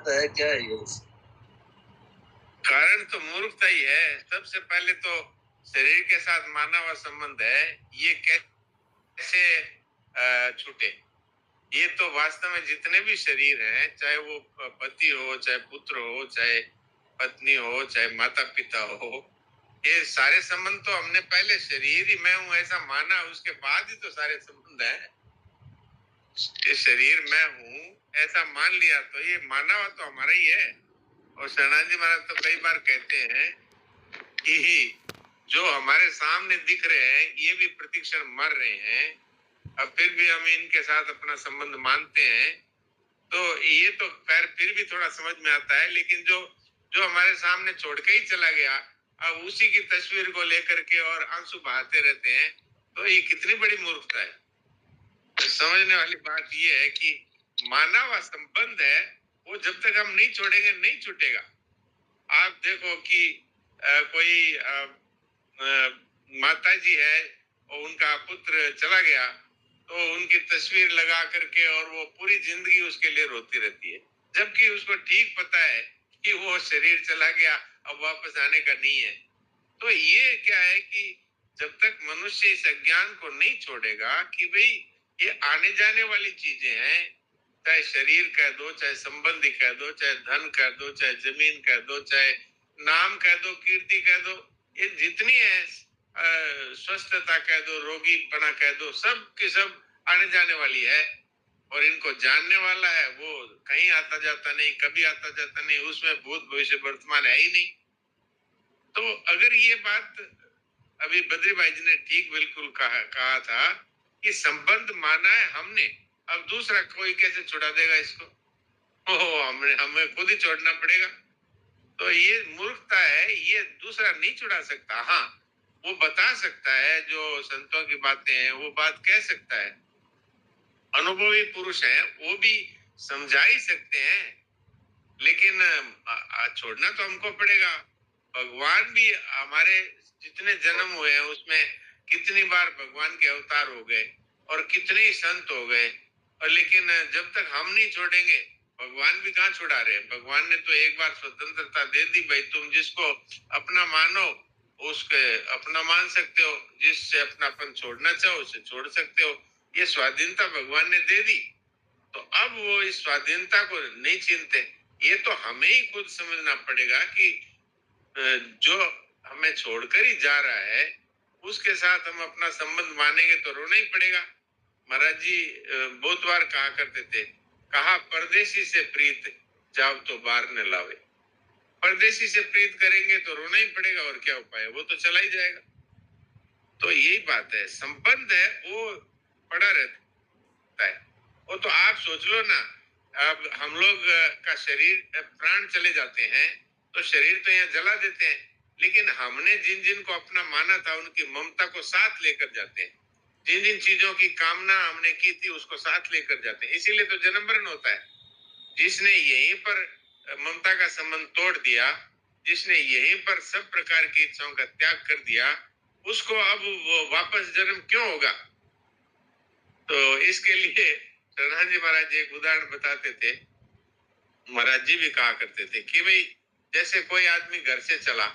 आता है, क्या है ये? कारण तो मूर्खता ही है। सबसे पहले तो शरीर के साथ मानव का संबंध है, ये कैसे छूटे? ये तो वास्तव में जितने भी शरीर हैं, चाहे वो पति हो, चाहे पुत्र हो, चाहे पत्नी हो, चाहे माता पिता हो, ये सारे संबंध तो हमने पहले शरीर ही मैं हूं ऐसा माना, उसके बाद ही तो सारे संबंध है। ये शरीर मैं हूं ऐसा मान लिया तो ये माना हुआ तो हमारा ही है। और शरणानंद जी महाराज तो कई बार कहते हैं कि जो हमारे सामने दिख रहे हैं ये भी प्रतिक्षण मर रहे हैं, अब फिर भी हम इनके साथ अपना संबंध मानते हैं। तो ये तो खैर फिर भी थोड़ा समझ में आता है, लेकिन जो जो हमारे सामने छोड़ के ही चला गया, अब उसी की तस्वीर को लेकर के और आंसू बहाते रहते हैं, तो ये कितनी बड़ी मूर्खता है। तो समझने वाली बात ये है कि मानव संबंध है, वो जब तक हम नहीं छोड़ेंगे नहीं छूटेगा। आप देखो कि कोई माता जी है और उनका पुत्र चला गया, तो उनकी तस्वीर लगा करके और वो पूरी जिंदगी उसके लिए रोती रहती है, जबकि उसको ठीक पता है कि वो शरीर चला गया, अब वापस आने का नहीं है। तो ये क्या है कि जब तक मनुष्य इस अज्ञान को नहीं छोड़ेगा कि भाई ये आने जाने वाली चीजें हैं, चाहे शरीर कह दो, चाहे संबंधी कह दो, चाहे धन कह दो, चाहे जमीन कह दो, चाहे नाम कह दो, कीर्ति कह दो, ये जितनी है, स्वस्थता कह दो, रोगीपना कह दो, सब की सब आने जाने वाली है। और इनको जानने वाला है वो कहीं आता जाता नहीं, कभी आता जाता नहीं, उसमें भूत भविष्य वर्तमान है ही नहीं। तो अगर ये बात अभी बद्री भाई जी ने ठीक बिल्कुल कहा था कि संबंध माना है हमने, अब दूसरा कोई कैसे छुड़ा देगा इसको? हमें खुद ही छोड़ना पड़ेगा। तो ये मूर्खता है, ये दूसरा नहीं छुड़ा सकता। हाँ, वो बता सकता है, जो संतों की बातें हैं वो बात कह सकता है, अनुभवी पुरुष है, वो भी समझा ही सकते हैं, लेकिन छोड़ना तो हमको पड़ेगा। भगवान भी हमारे जितने जन्म हुए हैं उसमें कितनी बार भगवान के अवतार हो गए और कितने ही संत हो गए, और लेकिन जब तक हम नहीं छोड़ेंगे, भगवान भी कहाँ छुड़ा रहे हैं? भगवान ने तो एक बार स्वतंत्रता दे दी, भाई तुम जिसको अपना मानो उसके अपना मान सकते हो, जिससे अपनापन छोड़ना चाहो उसे छोड़ सकते हो। ये स्वाधीनता भगवान ने दे दी, तो अब वो इस स्वाधीनता को नहीं छीनते। ये तो हमें ही खुद समझना पड़ेगा कि जो हमें छोड़कर ही जा रहा है उसके साथ हम अपना संबंध मानेंगे तो रोना ही पड़ेगा। महाराज जी बहुत बार कहा करते थे, कहा परदेसी से प्रीत जाओ तो बार न लावे। परदेसी से प्रीत करेंगे तो रोना ही पड़ेगा, और क्या उपाय है, वो तो चला ही जाएगा। तो यही बात है, संबंध है वो पड़ा रहता है। वो तो आप सोच लो ना, अब हम लोग का शरीर प्राण चले जाते हैं तो शरीर तो यहाँ जला देते हैं, लेकिन हमने जिन जिन को अपना माना था उनकी ममता को साथ लेकर जाते हैं, जिन जिन चीजों की कामना हमने की थी उसको साथ लेकर जाते हैं। इसीलिए तो जन्म मरण होता है। जिसने यहीं पर ममता का संबंध तोड़ दिया, जिसने यहीं पर सब प्रकार की इच्छाओं का त्याग कर दिया, उसको अब वो वापस जन्म क्यों होगा? तो इसके लिए शरणानंद जी महाराज जी एक उदाहरण बताते थे। महाराज जी भी कहा करते थे कि भाई जैसे कोई आदमी घर से चला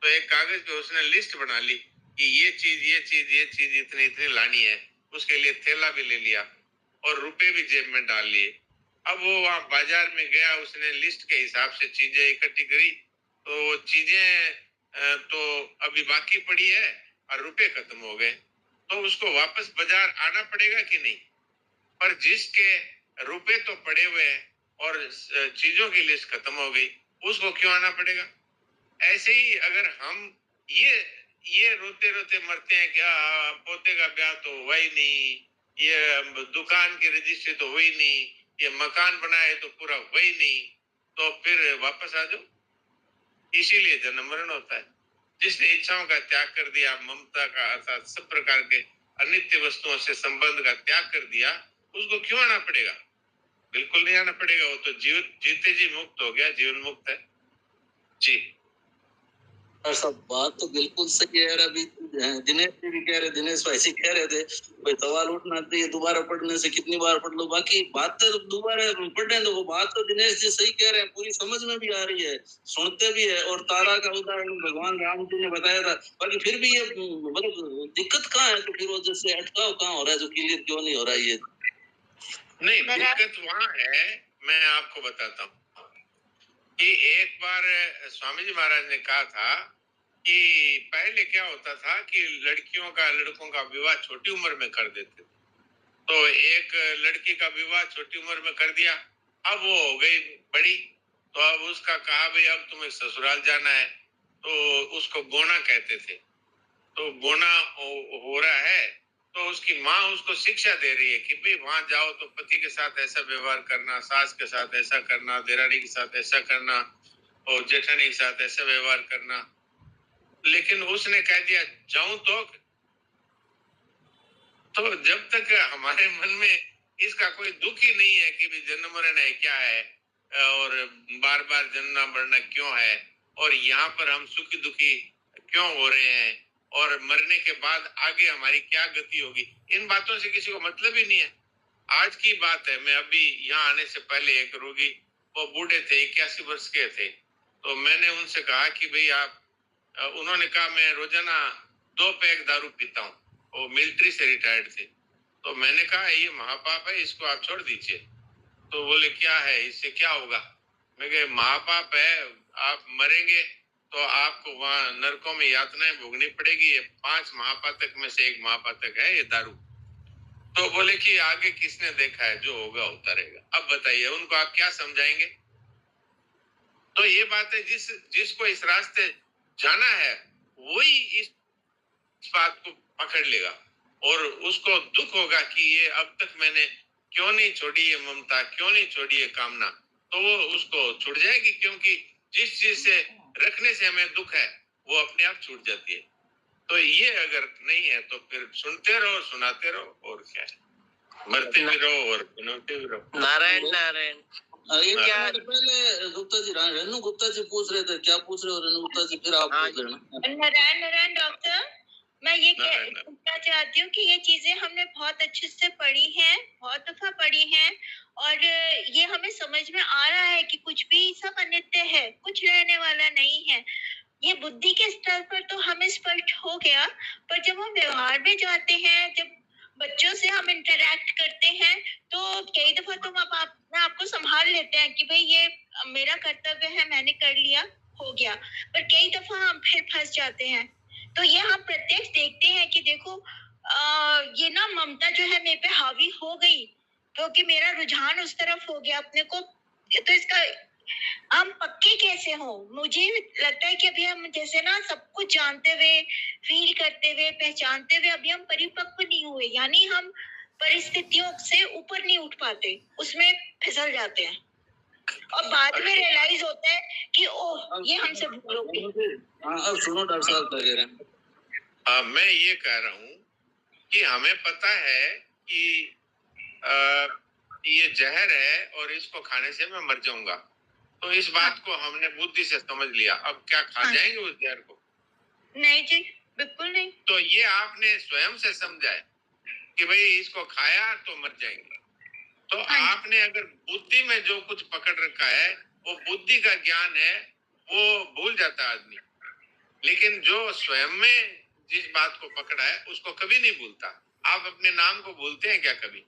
तो एक कागज पे उसने लिस्ट बना ली कि ये चीज ये चीज ये चीज इतनी इतनी लानी है, उसके लिए थैला भी ले लिया और रुपए भी जेब में डाल लिए। अब वो वहां बाजार में गया, उसने लिस्ट के हिसाब से चीजें इकट्ठी करी, तो वो चीजें तो अभी बाकी पड़ी है और रुपए खत्म हो गए, तो उसको वापस बाजार आना पड़ेगा कि नहीं? पर जिसके रुपए तो पड़े हुए हैं और चीजों की लिस्ट खत्म हो गई, उसको क्यों आना पड़ेगा? ऐसे ही अगर हम ये ये रोते रोते मरते हैं कि पोते का ब्याह तो हुआ ही नहीं, ये दुकान की रजिस्ट्री तो हुई नहीं, ये मकान बनाए तो पूरा हुआ ही नहीं, तो फिर वापस आ जाओ। इसीलिए जन्म मरण होता है। जिसने इच्छाओं का त्याग कर दिया, ममता का अर्थात सब प्रकार के अनित्य वस्तुओं से संबंध का त्याग कर दिया, उसको क्यों आना पड़ेगा? बिल्कुल नहीं आना पड़ेगा। वो तो जीवन जीते जी मुक्त हो गया, जीवन मुक्त है। जी। और सब बात तो बिल्कुल सही है यार। अभी दिनेश जी भी कह रहे, दिनेश भाई जी कह रहे थे भाई सवाल उठना चाहिए, दोबारा पढ़ने से कितनी बार पढ़ लो, बाकी बात तो दोबारा पढ़े तो वो बात तो दिनेश जी सही कह रहे हैं, पूरी समझ में भी आ रही है, सुनते भी है। और तारा का उदाहरण भगवान राम जी ने बताया था, बाकी फिर भी ये मतलब दिक्कत कहाँ है? तो फिर वो जैसे अटकाव कहाँ हो रहा है, जो क्लियर क्यों नहीं हो रहा है ये? नहीं, दिक्कत वहां है, मैं आपको बताता हूँ कि एक बार स्वामी जी महाराज ने कहा था कि पहले क्या होता था कि लड़कियों का लड़कों का विवाह छोटी उम्र में कर देते थे। तो एक लड़की का विवाह छोटी उम्र में कर दिया, अब वो हो गई बड़ी, तो अब उसका कहा भाई अब तुम्हें ससुराल जाना है, तो उसको गोना कहते थे। तो गोना हो रहा है, तो उसकी माँ उसको शिक्षा दे रही है कि भाई वहां जाओ तो पति के साथ ऐसा व्यवहार करना, सास के साथ ऐसा करना, देरानी के साथ ऐसा करना और जेठानी के साथ ऐसा व्यवहार करना। लेकिन उसने कह दिया जाऊं तो जब तक हमारे मन में इसका कोई दुख ही नहीं है कि भी जन्म मरण है क्या है और बार बार जन्मना मरना क्यों है और यहाँ पर हम सुखी दुखी क्यों हो रहे हैं और मरने के बाद आगे हमारी क्या गति होगी, इन बातों से किसी को मतलब ही नहीं है। आज की बात है, मैं अभी यहाँ आने से पहले एक रोगी, वो बूढ़े थे, 81 वर्ष के थे, तो मैंने उनसे कहा कि भाई आप, उन्होंने कहा मैं रोजाना 2 पैक दारू पीता हूँ, वो मिलिट्री से रिटायर्ड थे। तो मैंने कहा ये महापाप है, इसको आप छोड़ दीजिए। तो बोले क्या है, इससे क्या होगा? मैं कहा महापाप है, आप मरेंगे तो आपको वहां नरकों में यातनाएं भोगनी पड़ेगी, ये 5 महापातक में से एक महापातक है ये दारू। तो बोले कि आगे किसने देखा है, जो होगा होता रहेगा। अब बताइए उनको आप क्या समझाएंगे? तो ये बात है, जिसको इस रास्ते जाना है वही इस बात को पकड़ लेगा और उसको दुख होगा कि ये अब तक मैंने क्यों नहीं छोड़ी ये ममता, क्यों नहीं छोड़ी ये कामना, तो वो उसको छूट जाएगी, क्योंकि जिस चीज से रखने से हमें दुख है वो अपने आप छूट जाती है। तो ये अगर नहीं है तो फिर सुनते रहो, सुनाते रहो, और क्या है, मरते भी रहो और सुनाते भी रहो। नारायण नारायण। ये क्या पहले गुप्ता जी, रेणु गुप्ता जी पूछ रहे थे, क्या पूछ रहे हो रेणु गुप्ता जी? फिर आप पूछ लेना। नारायण नारायण डॉक्टर, मैं ये कहना चाहती हूँ कि ये चीजें हमने बहुत अच्छे से पढ़ी हैं, बहुत दफा पढ़ी हैं, और ये हमें समझ में आ रहा है कि कुछ भी सब अनित्य है, कुछ रहने वाला नहीं है। ये बुद्धि के स्तर पर तो हमें स्पष्ट हो गया, पर जब हम व्यवहार में जाते हैं, जब बच्चों से हम इंटरेक्ट करते हैं, तो कई दफा तो हम अपने आप को संभाल लेते हैं कि भाई ये मेरा कर्तव्य है, मैंने कर लिया, हो गया, पर कई दफा हम फिर फंस जाते हैं। तो ये हम प्रत्यक्ष देखते हैं कि देखो ये ना ममता जो है मेरे पे हावी हो गई, क्योंकि मेरा रुझान उस तरफ हो गया अपने को। तो इसका हम पक्के कैसे हो? मुझे लगता है कि अभी हम जैसे ना सब कुछ जानते हुए, फील करते हुए, पहचानते हुए अभी हम परिपक्व नहीं हुए, यानी हम परिस्थितियों से ऊपर नहीं उठ पाते, उसमें फिसल जाते हैं और बाद में रियलाइज होता है कि ओह ये हमसे भूल हो गई। अब सुनो डॉक्टर साहब कह रहे हैं। मैं ये कह रहा हूँ कि हमें पता है कि ये जहर है और इसको खाने से मैं मर जाऊंगा, तो इस बात को हमने बुद्धि से समझ लिया। अब क्या खा जाएंगे उस जहर को? नहीं जी, बिल्कुल नहीं। तो ये आपने स्वयं से समझा है कि भाई इसको खाया तो मर जाएंगे। तो आपने अगर बुद्धि में जो कुछ पकड़ रखा है, वो बुद्धि का ज्ञान है, वो भूल जाता आदमी। लेकिन जो स्वयं में जिस बात को पकड़ा है उसको कभी नहीं भूलता। आप अपने नाम को भूलते हैं क्या कभी?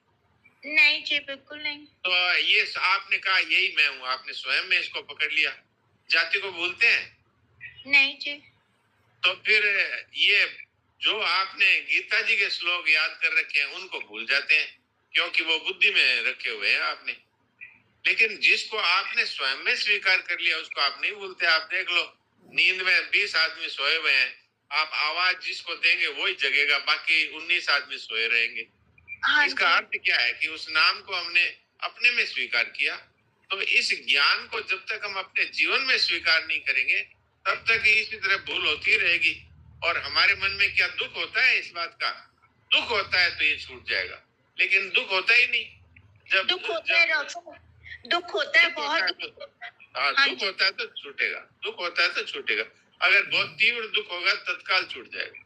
नहीं जी, बिल्कुल नहीं। तो ये आपने कहा यही मैं हूँ, आपने स्वयं में इसको पकड़ लिया। जाति को भूलते हैं? नहीं जी। तो फिर ये जो आपने गीता जी के श्लोक याद कर रखे हैं उनको भूल जाते हैं, क्योंकि वो बुद्धि में रखे हुए हैं आपने। लेकिन जिसको आपने स्वयं में स्वीकार कर लिया उसको आप नहीं भूलते। आप देख लो, नींद में 20 आदमी सोए हुए हैं, आप आवाज जिसको देंगे वही जगेगा, बाकी 19 आदमी सोए रहेंगे। इसका अर्थ क्या है कि उस नाम को हमने अपने में स्वीकार किया। तो इस ज्ञान को जब तक हम अपने जीवन में स्वीकार नहीं करेंगे तब तक इसी तरह भूल होती रहेगी। और हमारे मन में क्या दुख होता है इस बात का? दुख होता है तो ये छूट जाएगा, लेकिन दुख होता ही नहीं। जब दुख होता है डॉक्टर, दुख होता है, बहुत दुख होता है तो छूटेगा, दुख होता है तो छूटेगा। अगर बहुत तीव्र दुख होगा तत्काल छूट जाएगा।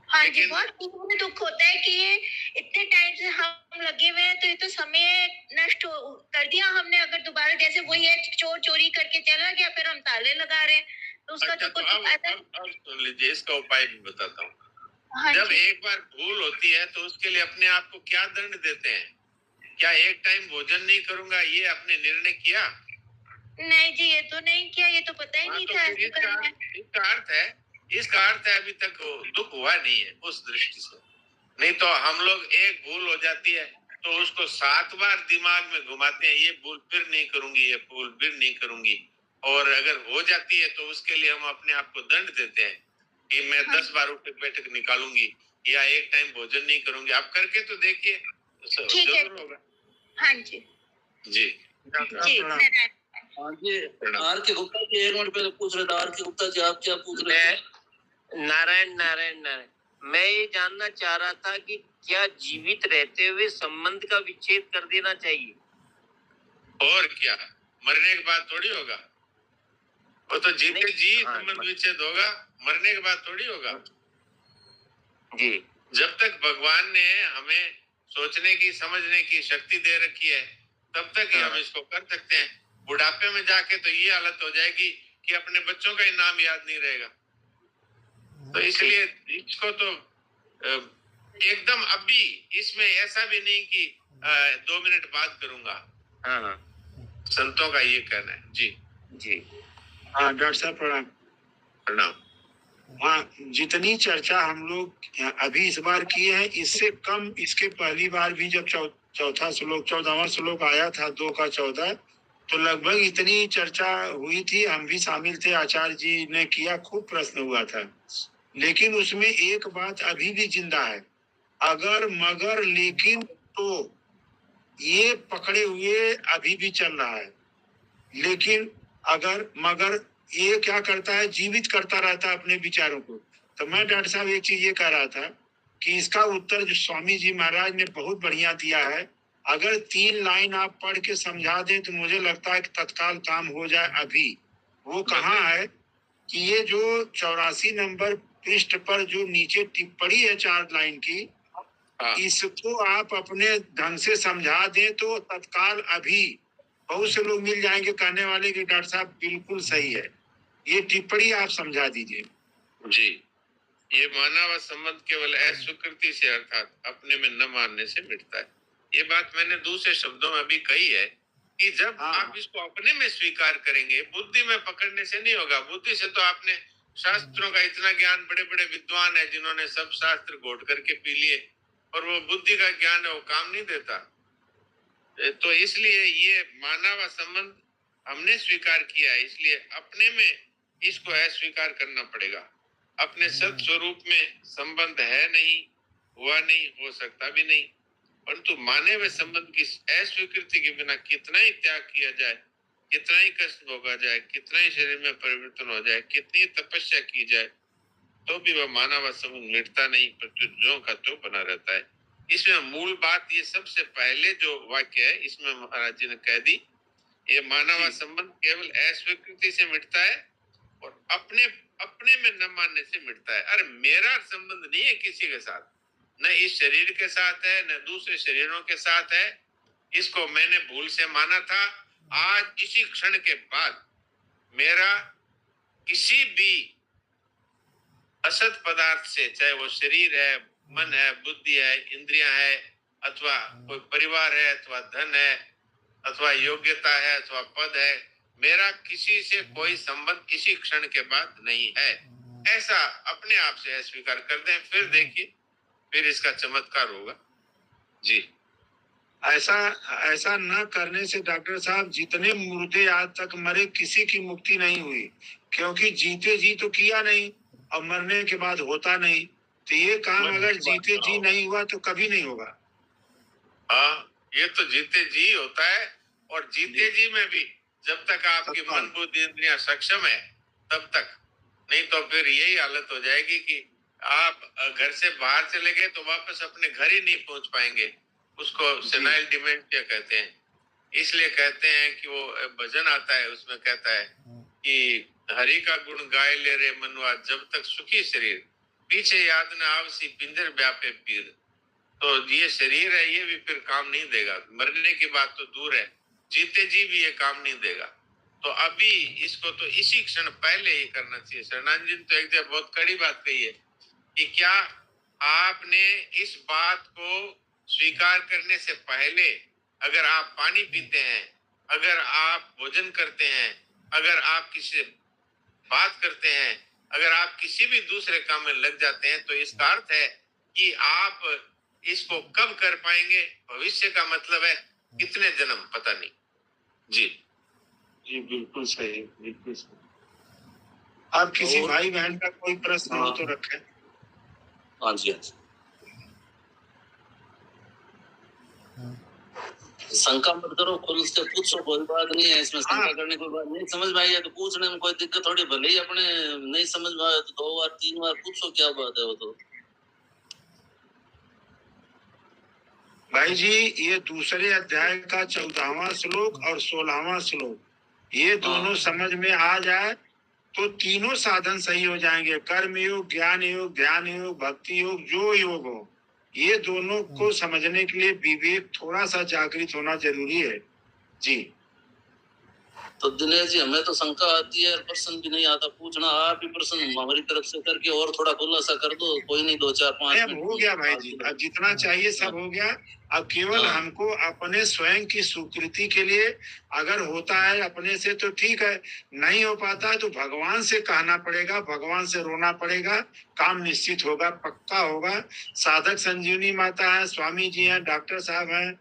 हाँ जी, लेकिन- बहुत तीव्र दुख होता है कि ये इतने टाइम से हम लगे हुए हैं, तो ये तो समय नष्ट कर दिया हमने। अगर दोबारा जैसे वही है, चोर चोरी करके चला गया, फिर हम ताले लगा रहे हैं, तो उसका अच्छा, तो तो कुछ फायदा। अब सुन लीजिए, इसका उपाय भी बताता हूँ। हाँ जब जी, एक बार भूल होती है तो उसके लिए अपने आप को क्या दंड देते हैं? क्या एक टाइम भोजन नहीं करूंगा, ये आपने निर्णय किया? नहीं जी, ये तो नहीं किया, ये तो पता ही हाँ, नहीं तो था फिर ऐसे करना है। इसका अर्थ है अभी तक वो दुख हुआ नहीं है उस दृष्टि से। नहीं तो हम लोग एक भूल हो जाती है तो उसको 7 बार दिमाग में घुमाते हैं, ये भूल फिर नहीं करूंगी, ये भूल फिर नहीं करूंगी। और अगर हो जाती है तो उसके लिए हम अपने आप को दंड देते हैं कि मैं हाँ। 10 बार उठ के बैठक निकालूंगी या एक टाइम भोजन नहीं करूंगी। आप करके तो देखिए, ठीक है। जरूर होगा। हाँ जी, जी, जी, नारायण। हाँ जी, आर के गुप्ता जी एक मिनट पहले पूछ रहे थे। आर के गुप्ता जी आप क्या पूछ रहे थे? नारायण नारायण नारायण, मैं ये जानना चाह रहा था कि क्या जीवित रहते हुए संबंध का विच्छेद कर देना चाहिए? और क्या, मरने के बाद थोड़ी होगा? वो तो जीते नहीं, जी हाँ, संबंध विच्छेद होगा, मरने के बाद थोड़ी होगा। जी, जब तक भगवान ने हमें सोचने की समझने की शक्ति दे रखी है तब तक ही हम इसको कर सकते हैं। बुढ़ापे में जाके तो ये हालत हो जाएगी कि अपने बच्चों का ही नाम याद नहीं रहेगा। तो इसलिए इसको तो एकदम अभी, इसमें ऐसा भी नहीं कि 2 मिनट बाद करूंगा। हाँ हाँ संतों का ये कहना है। जी जी, हाँ डॉक्टर साहब प्रणाम। प्रणाम। हाँ, जितनी चर्चा हम लोग अभी इस बार किए हैं, इससे कम इसके पहली बार भी जब चौथा श्लोक 14वां श्लोक आया था 2 का 14, तो लगभग इतनी चर्चा हुई थी। हम भी शामिल थे, आचार्य जी ने किया, खूब प्रश्न हुआ था। लेकिन उसमें एक बात अभी भी जिंदा है, अगर मगर लेकिन तो ये पकड़े हुए अभी भी चल रहा है। लेकिन अगर मगर ये क्या करता है, जीवित करता रहता है अपने विचारों को। तो मैं डॉक्टर साहब एक चीज ये कह रहा था कि इसका उत्तर जो स्वामी जी महाराज ने बहुत बढ़िया दिया है, अगर 3 लाइन आप पढ़ के समझा दें तो मुझे लगता है कि तत्काल काम हो जाए अभी। वो कहाँ है कि ये जो 84 नंबर पृष्ठ पर जो नीचे टिप्पणी है 4 लाइन की, इसको आप अपने ढंग से समझा दें तो तत्काल अभी बहुत से लोग मिल जाएंगे कहने वाले कि डॉक्टर साहब बिल्कुल सही है। ये टिप्पणी आप समझा दीजिए। जी, ये मानव संबंध केवल अस्वीकृति से अर्थात अपने में न मानने से मिटता है। ये बात मैंने दूसरे शब्दों में भी कही है कि जब आप इसको अपने में स्वीकार करेंगे, बुद्धि में पकड़ने से नहीं होगा। बुद्धि से तो आपने शास्त्रों का इतना ज्ञान, बड़े बड़े विद्वान है जिन्होंने सब शास्त्र घोट करके पी लिए, और वो बुद्धि का ज्ञान है, वो काम नहीं देता। तो इसलिए ये मानव संबंध हमने स्वीकार किया है, इसलिए अपने में इसको अस्वीकार करना पड़ेगा। अपने सत स्वरूप में संबंध है नहीं, हुआ नहीं, हो सकता भी नहीं। परंतु माने हुए संबंध की अस्वीकृति के बिना कितना ही त्याग किया जाए, कितना ही कष्ट भोगा जाए, कितना ही शरीर में परिवर्तन हो जाए, कितनी तपस्या की जाए, तो भी वह मानव संबंध मिटता नहीं, प्रत्युत ज्यों का त्यों बना रहता है। इसमें मूल बात ये सबसे पहले जो वाक्य है, इसमें महाराज जी ने कह दी, ये मानव संबंध केवल अस्वीकृति से मिटता है और अपने में न मानने से मिटता है। अरे मेरा संबंध नहीं है किसी के साथ, न इस शरीर के साथ है, न दूसरे शरीरों के साथ है। इसको मैंने भूल से माना था, आज इसी क्षण के बाद मेरा किसी भी असत पदार्थ से, चाहे वो शरीर है, मन है, बुद्धि है, इंद्रियां है, अथवा कोई परिवार है, अथवा धन है, अथवा योग्यता है, अथवा पद है, मेरा किसी से कोई संबंध इसी क्षण के बाद नहीं है। ऐसा अपने आप से स्वीकार कर दें, फिर देखिए, फिर इसका चमत्कार होगा। जी, ऐसा न करने से डॉक्टर साहब जितने मुर्दे आज तक मरे किसी की मुक्ति नहीं हुई, क्योंकि जीते जी तो किया नहीं और मरने के बाद होता नहीं। तो ये काम अगर जीते जी नहीं हुआ तो कभी नहीं होगा। हाँ, ये तो जीते जी होता है, और जीते जी में भी जब तक आपकी मन बुद्धि इंद्रियां सक्षम है तब तक, नहीं तो फिर यही हालत हो जाएगी कि आप घर से बाहर चले गए तो वापस अपने घर ही नहीं पहुंच पाएंगे। उसको सेनाइल डिमेंशिया कहते हैं। इसलिए कहते हैं कि वो भजन आता है, उसमें कहता है कि हरि का गुण गाय ले रे मनवा, जब तक सुखी शरीर, पीछे याद न आवसी पिंजर व्यापे पीर। तो ये शरीर है, ये भी फिर काम नहीं देगा, मरने की बात तो दूर है, जीते जी भी ये काम नहीं देगा। तो अभी इसको तो इसी क्षण पहले ही करना चाहिए। शरणानंद जी ने तो एक जगह बहुत कड़ी बात कही है कि क्या आपने इस बात को स्वीकार करने से पहले अगर आप पानी पीते हैं, अगर आप भोजन करते हैं, अगर आप किसी से बात करते हैं, अगर आप किसी भी दूसरे काम में लग जाते हैं, तो इसका अर्थ है कि आप इसको कब कर पाएंगे, भविष्य का मतलब है कितने जन्म, पता नहीं। जी जी बिल्कुल सही, बिल्कुल सही। आप किसी भाई बहन का कोई प्रश्न हो तो रखें। हाँ जी, हाँ जी। शंका मत करो, खुल से पूछो, कोई बात नहीं है इसमें। शंका करने कोई बात नहीं, समझ में आई है तो पूछने में कोई दिक्कत थोड़ी, भले ही अपने नहीं समझ में आया तो 2 बार 3 बार पूछो, क्या बात है वो तो। भाई जी, ये दूसरे अध्याय का 14वां श्लोक और 16वां श्लोक, ये दोनों समझ में आ जाए तो तीनों साधन सही हो जाएंगे। कर्म योग, ज्ञान योग, ध्यान योग, भक्ति योग, जो योग हो, ये दोनों को समझने के लिए विवेक थोड़ा सा जागृत होना जरूरी है। जी तो दिनेश जी, हमें तो शंका आती है, प्रश्न भी नहीं आता पूछना। आप ही प्रश्न हमारी तरफ से करके और थोड़ा खुलासा कर दो, कोई नहीं, 2-4-5 मिनट हो गया भाई जी, अब जितना चाहिए सब हो गया। अब केवल हमको अपने स्वयं की स्वीकृति के लिए, अगर होता है अपने से तो ठीक है, नहीं हो पाता है तो भगवान से कहना पड़ेगा, भगवान से रोना पड़ेगा, काम निश्चित होगा, पक्का होगा। साधक संजीवनी माता है, स्वामी जी हैं, डॉक्टर साहब हैं,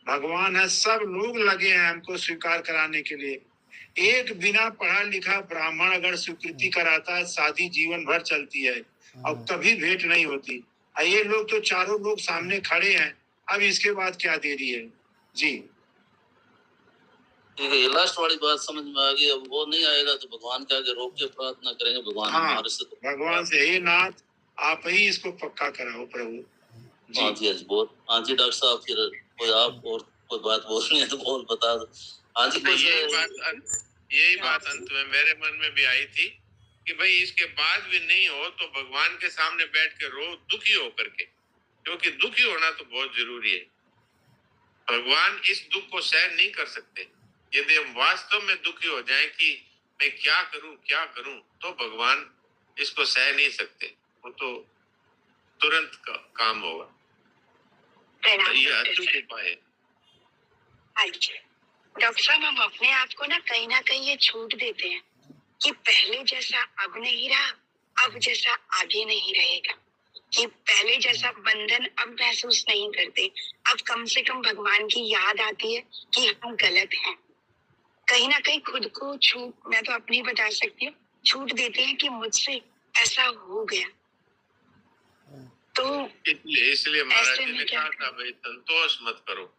भगवान है, सब लोग लगे हैं हमको स्वीकार कराने के लिए। एक बिना पढ़ा लिखा ब्राह्मण अगर स्वीकृति कराता है, शादी जीवन भर चलती है और कभी भेंट नहीं होती। ये लोग तो चारों लोग सामने खड़े हैं, अब इसके बाद क्या देरी है। जी लास्ट वाली बात समझ में आ गई। अब वो नहीं आएगा तो भगवान के आगे रोक के प्रार्थना करेंगे, भगवान हमारे से तो भगवान से, हे नाथ आप ही इसको पक्का कराओ प्रभु। हाँ जी, हाँ जी, बहुत। हाँ जी डॉक्टर साहब, फिर कोई आप और कोई बात बोलनी है तो बोल बता दो। हाँ जी, यही बात अंत में मेरे मन में भी आई थी कि भाई इसके बाद भी नहीं हो तो भगवान के सामने बैठ के रो, दुखी हो करके, क्योंकि दुखी होना तो बहुत जरूरी है। भगवान इस दुख को सहन नहीं कर सकते। यदि हम वास्तव में दुखी हो जाएं कि मैं क्या करूं, तो भगवान इसको सह नहीं सकते, वो तो तुरंत काम होगा। ये अचूक उपाय है। डॉक्टर साहब, हम अपने आप को ना कहीं ये छूट देते हैं कि पहले जैसा अब नहीं रहा, अब जैसा आगे नहीं रहेगा, कि पहले जैसा बंधन अब महसूस नहीं करते। अब कम से कम भगवान की याद आती है कि हम गलत हैं। कहीं ना कहीं खुद को छूट, मैं तो अपनी बता सकती हूँ, छूट देते हैं कि मुझसे ऐसा हो गया। तो इसलिए महाराज जी ने कहा था, भाई संतोष मत करो,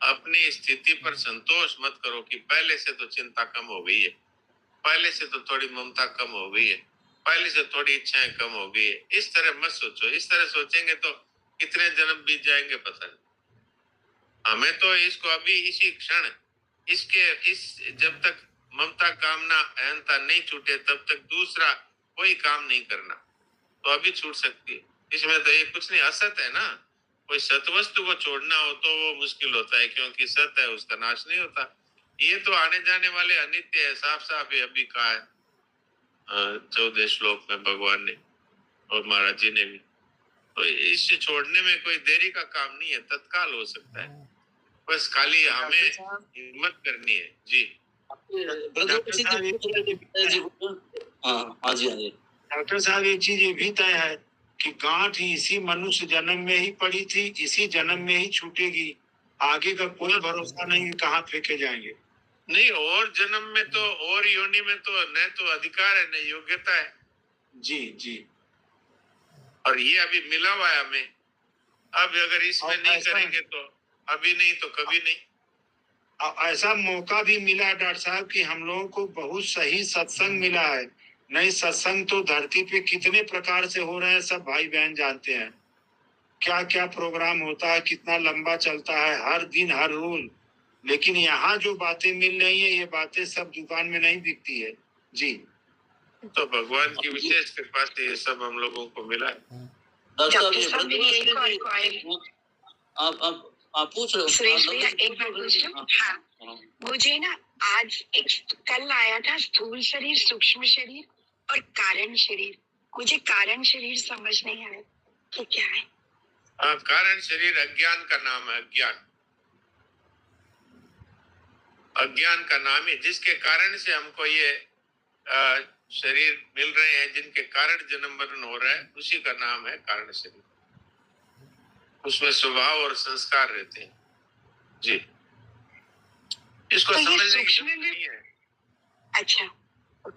अपनी स्थिति पर संतोष मत करो कि पहले से तो चिंता कम हो गई है, पहले से तो थोड़ी ममता कम हो गई है, पहले से थोड़ी इच्छाएं कम हो गई है। इस तरह मत सोचो। इस तरह सोचेंगे तो कितने जन्म बीत जाएंगे पता नहीं। हमें तो इसको अभी इसी क्षण, जब तक ममता कामना अहंता नहीं छूटे तब तक दूसरा कोई काम नहीं करना, तो अभी छूट सकती है। इसमें तो ये कुछ नहीं, असत है ना। कोई सत वस्तु को छोड़ना हो तो वो मुश्किल होता है, क्योंकि सत है उसका नाश नहीं होता। ये तो आने जाने वाले अनित्य है, साफ साफ ये अभी कहा है 14 श्लोक में भगवान ने और महाराज जी ने भी। तो इसे छोड़ने में कोई देरी का काम नहीं है, तत्काल हो सकता है। बस खाली हमें हिम्मत करनी है। जी डॉक्टर साहब, एक चीज ये भी तय है कि गांठ इसी मनुष्य जन्म में ही पड़ी थी, इसी जन्म में ही छूटेगी। आगे का कोई भरोसा नहीं, कहाँ फेंके जाएंगे। नहीं, और जन्म में तो और योनि में तो न तो अधिकार है न योग्यता है। जी जी। और ये अभी मिला हुआ है हमें। अब अगर इसमें नहीं करेंगे तो अभी नहीं तो कभी नहीं। ऐसा मौका भी मिला डॉक्टर साहब कि हम लोगों को बहुत सही सत्संग मिला है। नहीं, सत्संग तो धरती पे कितने प्रकार से हो रहे हैं, सब भाई बहन जानते हैं। क्या क्या प्रोग्राम होता है, कितना लंबा चलता है, हर दिन हर रोज। लेकिन यहाँ जो बातें मिल रही है, ये बातें सब दुकान में नहीं बिकती है। जी तो भगवान की विशेष कृपा से ये सब हम लोगों को मिला है। डॉक्टर साहब, डॉक्टर ये साहब मेरी एक और ब्रजवासी क्वारी, जी, आप पूछ रहे हो? सुरेश हाँ, भैया डॉक्टर एक बार पूछ लूं? हाँ, मुझे ना आज एक कल आया था स्थूल शरीर, सूक्ष्म शरीर और कारण शरीर। मुझे कारण शरीर समझ नहीं आया कि क्या है। हाँ, कारण शरीर अज्ञान का नाम है। अज्ञान अज्ञान का नाम है, जिसके कारण से हमको ये शरीर मिल रहे हैं, जिनके कारण जन्म मरण हो रहा है, उसी का नाम है कारण शरीर। उसमें स्वभाव और संस्कार रहते हैं जी। इसको तो ये समझने की सूक्ष्म जरूरत में, नहीं है। अच्छा,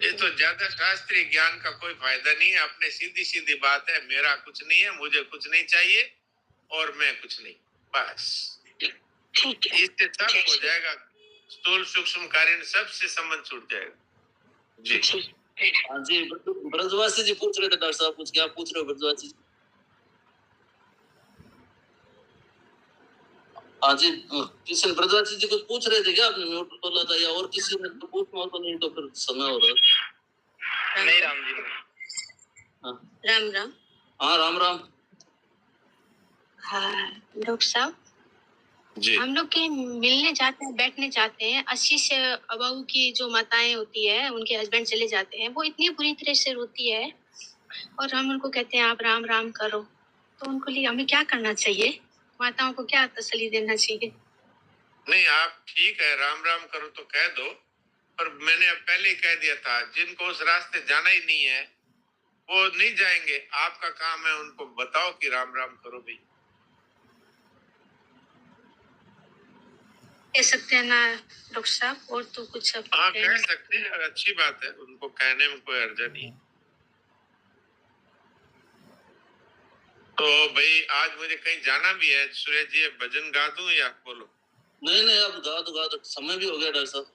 ये तो ज्यादा शास्त्रीय ज्ञान का कोई फायदा नहीं है। अपने सीधी सीधी बात है, मेरा कुछ नहीं है, मुझे कुछ नहीं चाहिए और मैं कुछ नहीं, बस ठीक है। इससे सब हो जाएगा। स्थूल सूक्ष्म कारण सबसे संबंध छूट जाएगा जी। हाँ जी, ब्रजवासी जी पूछ रहे थे डॉक्टर साहब, कुछ क्या पूछ रहे हो ब्रजवासी जी? हाँ जी, किसी ने ब्रजवासी जी कुछ पूछ रहे थे क्या? आपने म्यूट बोला था, या और किसी ने तो पूछना हो तो, नहीं तो फिर समय हो रहा है। नहीं राम जी। हाँ राम राम। हाँ, राम राम हाँ डॉक्टर साहब, जी। हम लोग के मिलने जाते हैं, बैठने जाते हैं, 80 से अबव की जो माताएं होती है, उनके हस्बैंड चले जाते हैं, वो इतनी बुरी तरह से रोती है और हम उनको कहते हैं आप राम राम करो, तो उनको लिए हमें क्या करना चाहिए? माताओं को क्या तसल्ली देना चाहिए? नहीं, आप ठीक है, राम राम करो तो कह दो, पर मैंने अब पहले ही कह दिया था, जिनको उस रास्ते जाना ही नहीं है वो नहीं जाएंगे। आपका काम है उनको बताओ कि राम राम करो भाई। कह सकते हैं ना डॉक्टर साहब, और तो कुछ अब हाँ, कह सकते हैं, अच्छी बात है, उनको कहने में कोई हर्ज नहीं। तो भाई आज मुझे कहीं जाना भी है, सुरेश जी भजन गा दूं या बोलो? नहीं नहीं, अब गा दो, समय भी हो गया डॉक्टर साहब,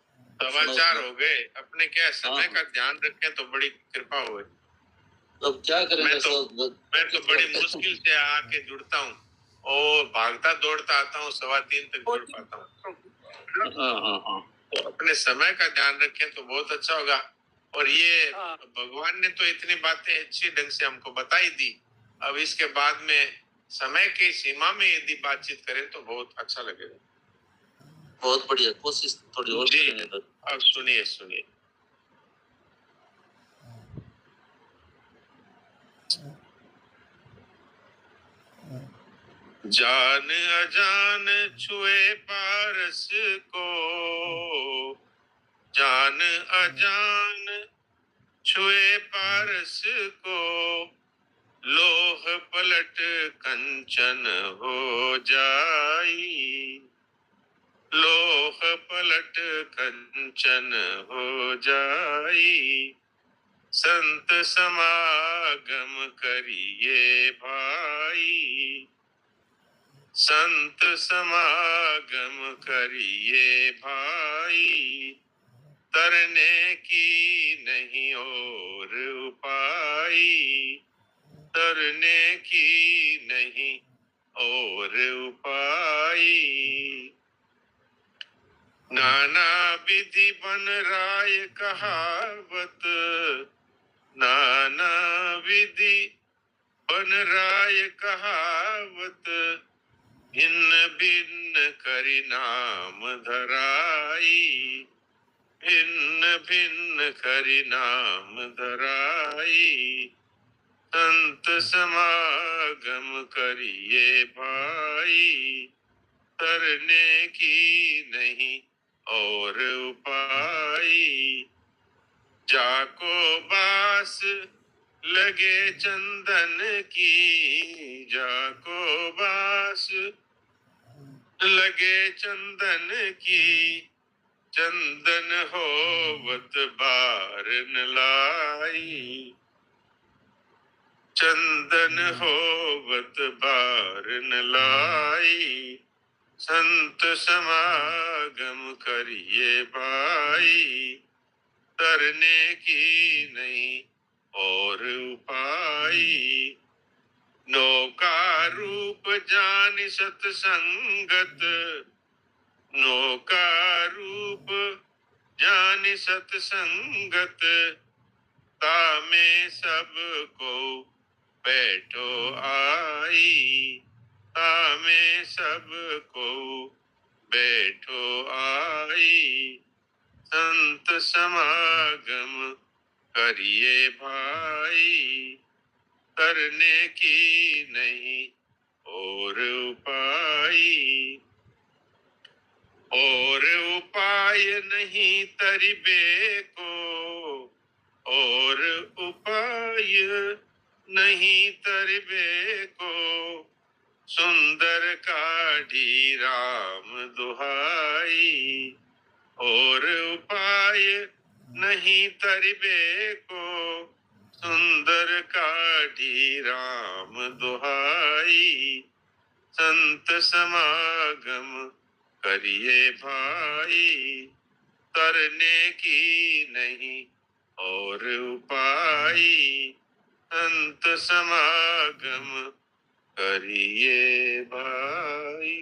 समाचार हो गए अपने, क्या समय का ध्यान रखें तो बड़ी कृपा हो। अब क्या करें? मैं तो बड़ी मुश्किल से आके जुड़ता हूँ और भागता दौड़ता आता हूँ, 3:15 तक जुड़ पाता हूँ। तो अपने समय का ध्यान रखें तो बहुत अच्छा होगा। और ये भगवान ने तो इतनी बातें अच्छी ढंग से हमको बताई दी, अब इसके बाद में समय की सीमा में यदि बातचीत करें तो बहुत अच्छा लगेगा। बहुत बढ़िया, कोशिश थोड़ी और करेंगे। अब सुनिए सुनिए। जान अजान छुए पारस को, जान अजान छुए पारस को, लोह पलट कंचन हो जाई, लोह पलट कंचन हो जाई। संत समागम करिए भाई, संत समागम करिए भाई, तरने की नहीं और उपाय, तरने की नहीं और उपाय। नाना विधि बन राय कहावत, नाना विधि बन राय कहावत, भिन्न भिन्न करि नाम धराई, भिन्न भिन्न करि नाम धराई। संत समागम करिए भाई, तरने की नहीं और उपाय। जाको बास लगे चंदन की, जाको बास लगे चंदन की, चंदन होवत बार न लाई, चंदन होवत बार न लाई। संत समागम करिए भाई, तरने की नहीं और उपाय। नौका रूप जान सतसंगत, नौका रूप जान सतसंगत, तामे सबको बैठो आई, तामे सबको बैठो आई। संत समागम करिए भाई, करने की नहीं और उपाय, और उपाय नहीं तरिबे को, और उपाय नहीं तरिबे को। सुंदर काढ़ी राम दुहाई, और उपाय नहीं तरिबे को। सुंदर काढ़ी राम दुहाई, संत समागम करिए भाई, करने की नहीं और उपाय। संत समागम करिए भाई।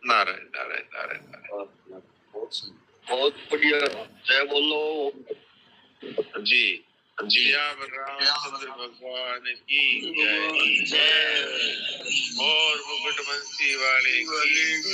नारायण नारायण नारायण नारायण। बहुत बढ़िया। जय बोलो जी जी। आप रामचंद्र भगवान की जय, जय। और मुकुट बंसी वाले की